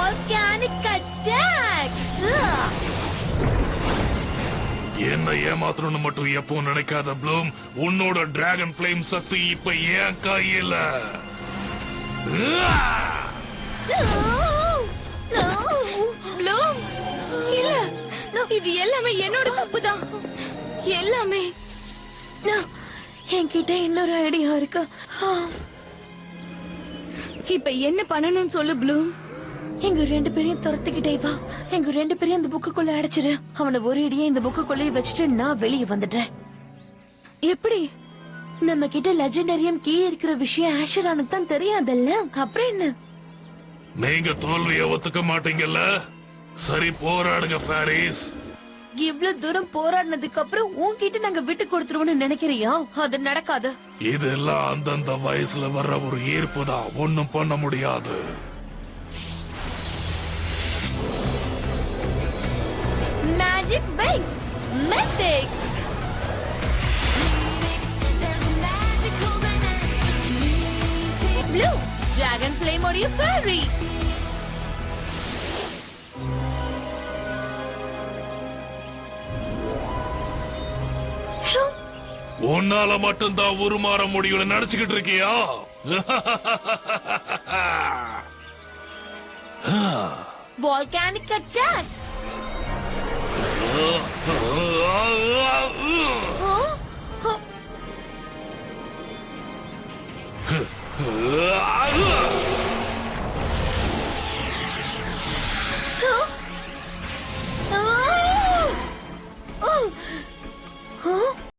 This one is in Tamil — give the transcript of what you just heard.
volcanic attack. என்ன ஏமாத்தணும்னு மட்டும் எப்போ நினைக்காத ப்ளூம். உன்னோட டிராகன் ஃபிளேம் சக்தி இப்ப ஏன் கையில. ப்ளூம், இல்ல, இது எல்லாமே என்னோட தப்பு தான். எல்லாமே. என்கிட்ட இன்னொரு ஐடியா இருக்கு. இப்ப என்ன பண்ணணும்னு சொல்லு ப்ளூம். எங்க 2 பேரையும் துரத்துக்கிட்டே வா. எங்க 2 பேரையும் அந்த புக்குக்குள்ள அடைச்சிரு. அவனை ஒரு இடியே இந்த புக்குக்குள்ளே வச்சுட்டு நான் வெளியே வந்துடுறேன். எப்படி? நம்ம கிட்ட லெஜெண்டரியம் கீ இருக்கிற விஷயம் ஆஷரானுக்கு தான் தெரியாதல்ல. அப்புறம் என்ன? நீங்க தோல்வியை ஒத்துக்க மாட்டீங்கல்ல? சரி, போராடுங்க ஃபேரிஸ். இவ்வளவு தூரம் போராடினதுக்கு அப்புறம் உன்கிட்ட நாங்க விட்டு கொடுத்துருவோம்னு நினைக்கிறியா? அது நடக்காது. இதெல்லாம் அந்தந்த வயசுல வர்ற ஒரு ஈர்ப்பு தான். ஒண்ணும் பண்ண முடியாது. மேஜிக் பைக் மெட்டிக் ப்ளூ டிராகன் ஃப்ளேம் உடைய ஃபேரி. உன்னால மட்டும்தான் உருமாற முடியும்னு நினைச்சுக்கிட்டு இருக்கியா? volcanic attack.